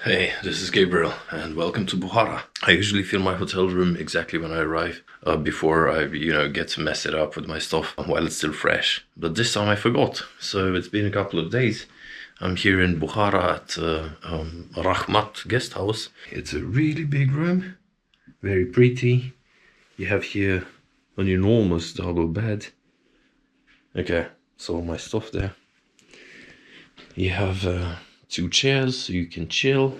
Hey, this is Gabriel and welcome to Bukhara. I usually film my hotel room exactly when I arrive, before I, get to mess it up with my stuff while it's still fresh. But this time I forgot, so it's been a couple of days. I'm here in Bukhara at Rahmat guest house. It's a really big room, very pretty. You have here an enormous double bed. Okay, so my stuff there. You have two chairs so you can chill.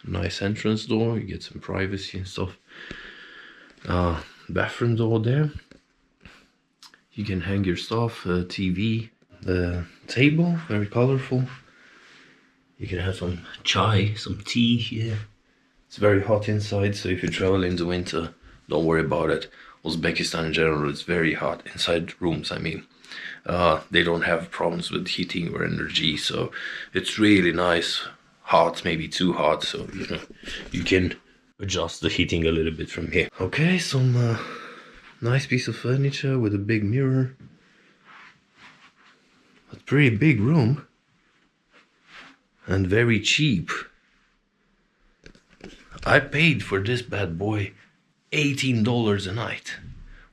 Nice entrance door, you get some privacy and stuff. Bathroom door there. You can hang your stuff, TV. The table, very colorful. You can have some chai, some tea here. It's very hot inside, so if you travel in the winter, don't worry about it. Uzbekistan in general is very hot inside rooms, I mean. They don't have problems with heating or energy, so it's really nice. Hot, maybe too hot, so you can adjust the heating a little bit from here. Okay, some nice piece of furniture with a big mirror. A pretty big room and very cheap. I paid for this bad boy $18 a night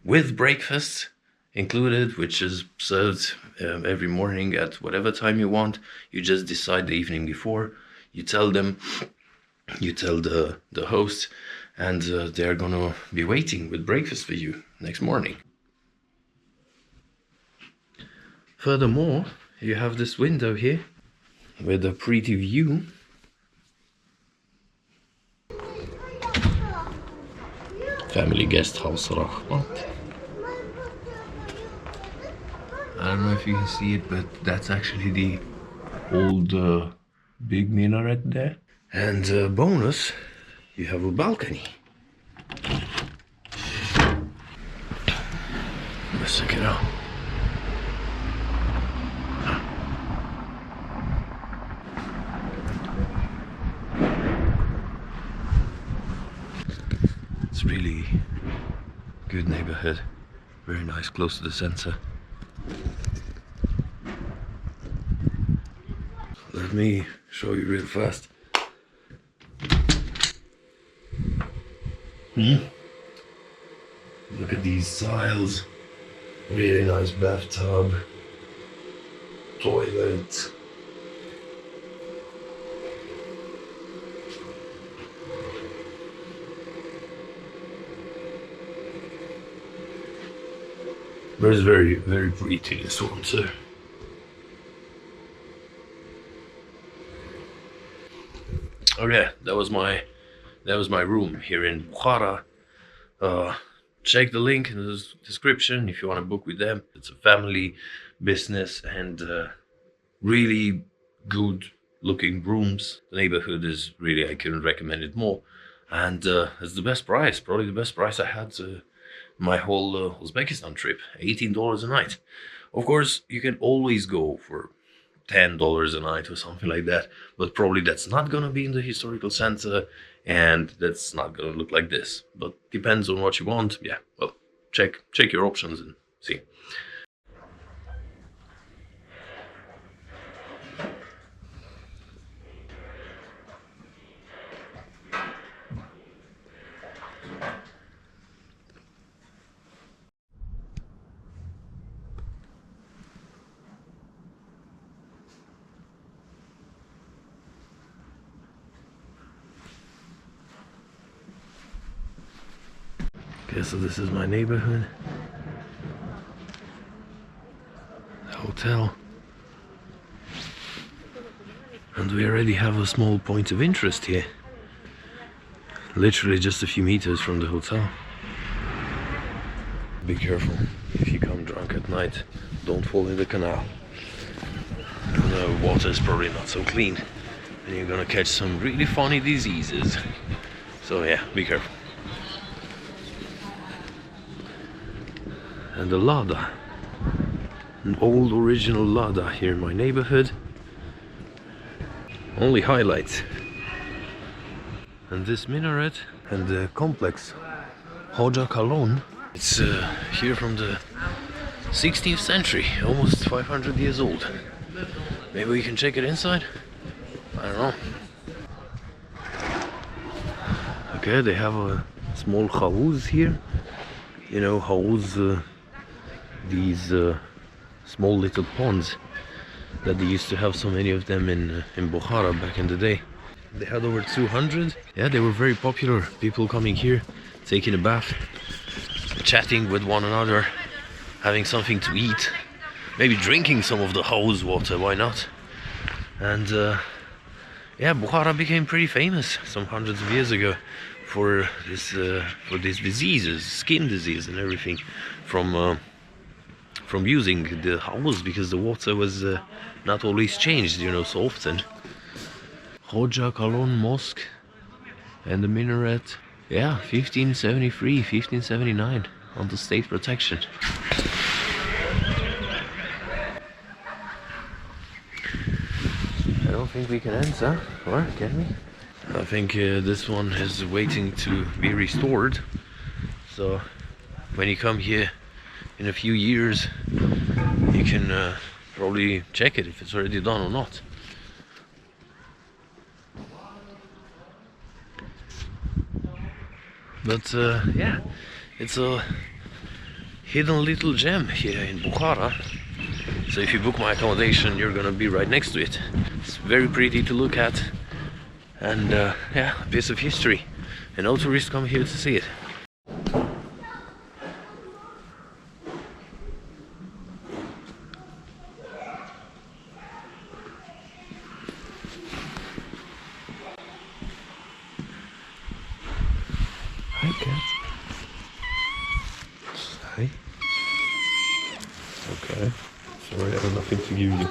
with breakfast included, which is served every morning at whatever time you want. You just decide the evening before. You tell them, you tell the host, and they're gonna be waiting with breakfast for you next morning. Furthermore, you have this window here with a pretty view. Family guest house Rahmat. I don't know if you can see it, but that's actually the old big minaret there. And bonus, you have a balcony. Let's check it out. It's really good neighborhood, very nice, close to the center. Let me show you real fast. Look at these tiles. Really nice bathtub, toilet. But it's very, very pretty, this one too. Okay, that was my room here in Bukhara. Check the link in the description if you want to book with them. It's a family business and really good looking rooms. The neighborhood is really, I couldn't recommend it more. And it's the best price, probably the best price I had my whole Uzbekistan trip, $18 a night. Of course, you can always go for $10 a night or something like that, but probably that's not gonna be in the historical center and that's not gonna look like this, but depends on what you want. Yeah, well, check your options and see. Okay, so this is my neighborhood. The hotel. And we already have a small point of interest here. Literally just a few meters from the hotel. Be careful if you come drunk at night. Don't fall in the canal. The water is probably not so clean. And you're gonna catch some really funny diseases. So yeah, be careful. And the Lada, an old original Lada here in my neighborhood. Only highlights. And this minaret and the complex Khoja Kalon. It's here from the 16th century, almost 500 years old. Maybe we can check it inside? I don't know. Okay, they have a small Khauz here. You know, Khauz, these small little ponds that they used to have so many of them in Bukhara back in the day. They had over 200. Yeah, they were very popular. People coming here, taking a bath, chatting with one another, having something to eat, maybe drinking some of the Khauz water, why not? And yeah, Bukhara became pretty famous some hundreds of years ago for these diseases, skin disease and everything, from using the Khauz, because the water was not always changed, you know, so often. Khoja, Kalon Mosque and the minaret. Yeah, 1573, 1579 under state protection. I don't think we can enter, or can we? I think this one is waiting to be restored. So when you come here in a few years, you can probably check it if it's already done or not. But yeah, it's a hidden little gem here in Bukhara. So if you book my accommodation, you're gonna be right next to it. It's very pretty to look at, and yeah, a piece of history. And all tourists come here to see it. Hi, cat. Hi. Okay. Sorry, I have nothing to give you.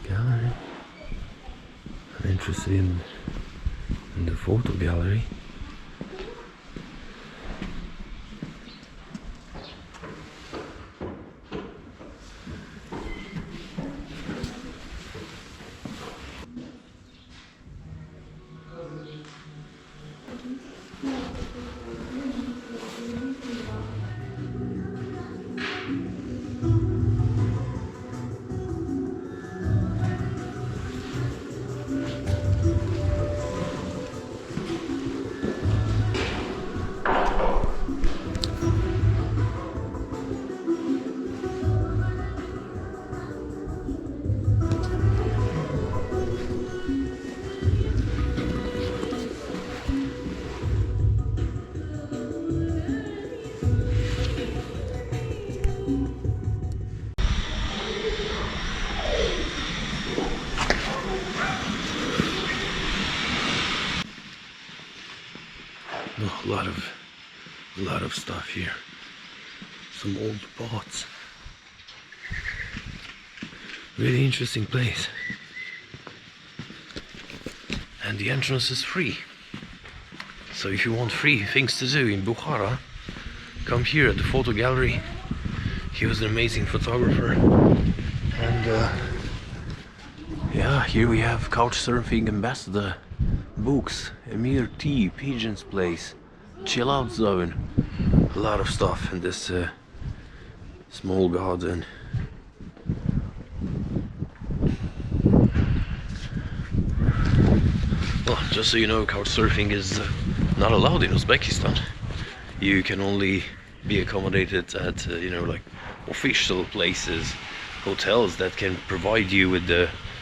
Gallery. I'm interested in the photo gallery. Oh, a lot of stuff here. Some old pots. Really interesting place. And the entrance is free. So if you want free things to do in Bukhara, come here at the photo gallery. He was an amazing photographer. And yeah, here we have Couchsurfing Ambassador books, Emir Tea, Pigeon's Place, Chill Out Zone. A lot of stuff in this small garden. Well, just so you know, couchsurfing is not allowed in Uzbekistan. You can only be accommodated at you know, like official places, hotels that can provide you with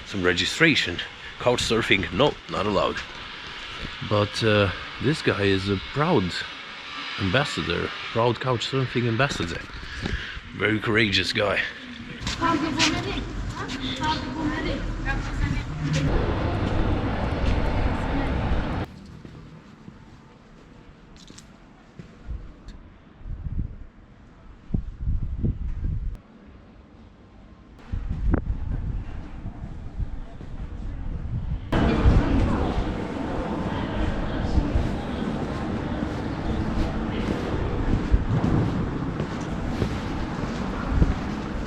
some registration. Couchsurfing, no, not allowed. But this guy is a proud ambassador, proud couchsurfing ambassador. Very courageous guy.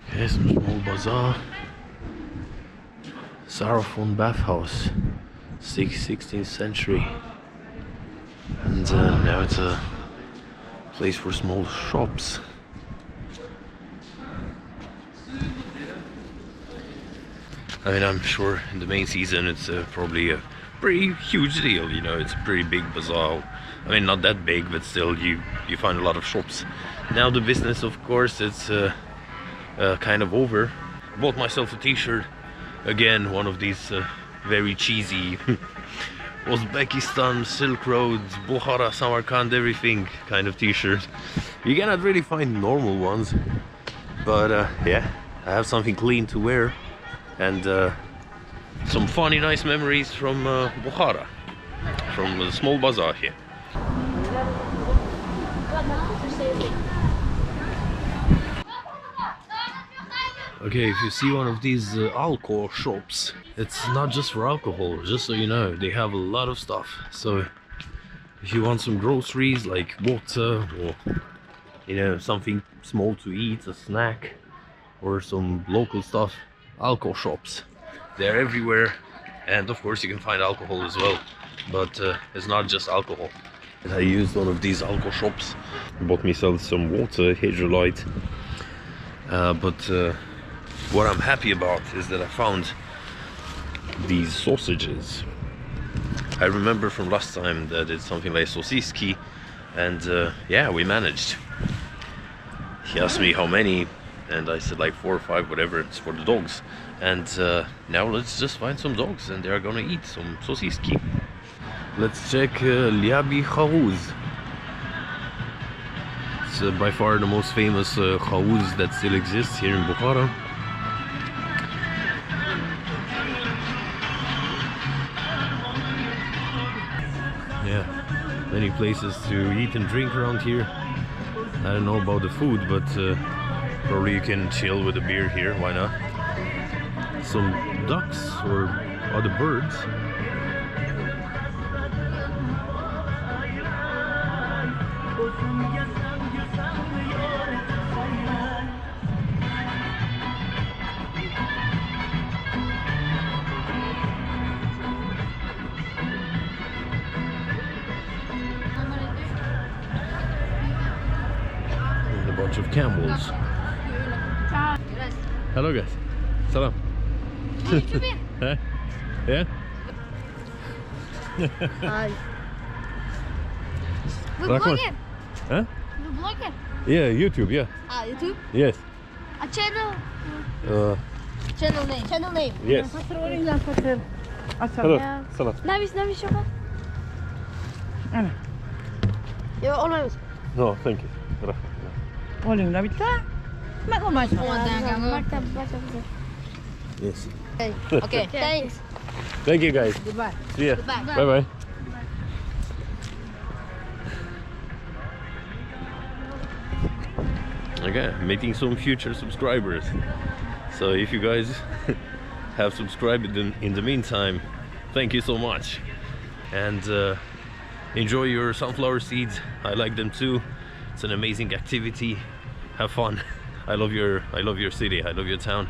Here's some small bazaar. Sarafon bathhouse, 16th century. And now it's a place for small shops. I mean, I'm sure in the main season it's probably a pretty huge deal, you know, it's a pretty big bazaar. I mean, not that big, but still you find a lot of shops. Now the business, of course, it's kind of over. Bought myself a t-shirt, again, one of these very cheesy Uzbekistan, Silk Road, Bukhara, Samarkand, everything kind of t-shirt. You cannot really find normal ones, but yeah, I have something clean to wear, and some funny, nice memories from Bukhara, from the small bazaar here. Okay, if you see one of these alcohol shops, it's not just for alcohol, just so you know, they have a lot of stuff. So if you want some groceries like water, or you know, something small to eat, a snack, or some local stuff, alcohol shops, they're everywhere. And of course you can find alcohol as well, but it's not just alcohol. And I used one of these alcohol shops, bought myself some water, hydrolyte, but what I'm happy about is that I found these sausages. I remember from last time that it's something like sosiski, and yeah, we managed. He asked me how many, and I said like 4 or 5, whatever, it's for the dogs. And now let's just find some dogs and they're gonna eat some sosiski. Let's check Lyabi Khauz. It's by far the most famous Khauz that still exists here in Bukhara. Yeah, many places to eat and drink around here. I don't know about the food, but probably you can chill with a beer here, why not? Some ducks or other birds. And a bunch of camels. Hello guys. Salam. Huh? Yeah? Hi. We Rahman. blogger. Huh? We blogger. Yeah, YouTube, yeah. Ah, YouTube. Yes. A channel. Channel name. Yes. Hello. Yeah. Salam. Navi şoka. Yok olmamış. No, thank you. Olha, não está? Mas como mais? Yes. Okay, thanks. Thank you guys. Goodbye. See ya. Goodbye. Bye bye. Okay, meeting some future subscribers. So if you guys have subscribed in the meantime, thank you so much. And enjoy your sunflower seeds. I like them too. It's an amazing activity. Have fun. I love your city. I love your town.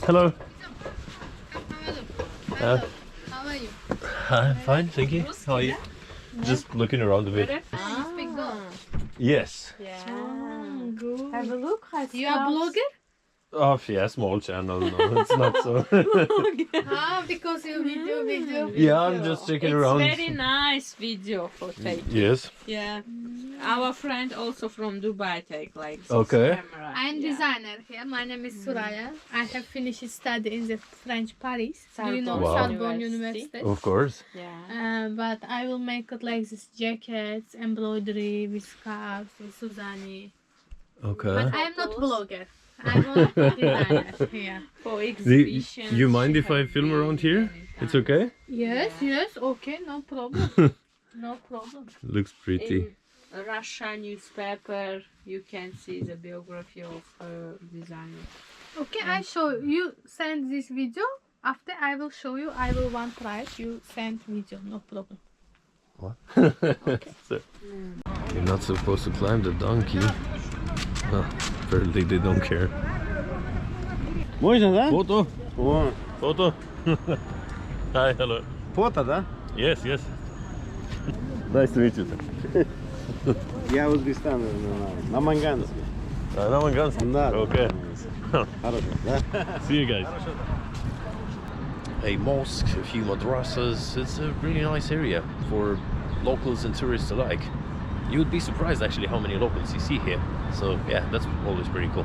Hello. How are you? I'm fine, thank you. How are you? Just looking around a bit. You speak Dutch. Yes. Have a look. You are blogger? Oh, yeah, small channel. No, it's not so. Ah, because you video. Yeah, I'm just checking around. It's very nice video for taking. Yes. Yeah. Our friend also from Dubai take like this Okay. camera. I am Yeah. designer here. My name is Suraya. I have finished study in the French Paris. Do you know Wow. Sorbonne University? Of course. Yeah. But I will make it like this jackets, embroidery with scarves, with Suzani. Okay. But I am not blogger. I'm only designer. Yeah. For Do exhibition. you mind if I film around here? It's okay? Yes, okay, no problem. No problem. Looks pretty. In Russian newspaper, you can see the biography of her designer. Okay, I show you. Send this video. After I will show you, I will one price. You send video, no problem. What? So, you're not supposed to climb the donkey. Huh, apparently they don't care. Можно, да? Photo? О, Photo? Hi, hello. фото, да? Yes, yes. Nice to meet you. Я Узбекистан, на Манганске. На Манганском? Да. Okay. Хорошо, да? See you guys. A mosque, a few madrasas. It's a really nice area for locals and tourists alike. You would be surprised actually how many locals you see here. So yeah, that's always pretty cool.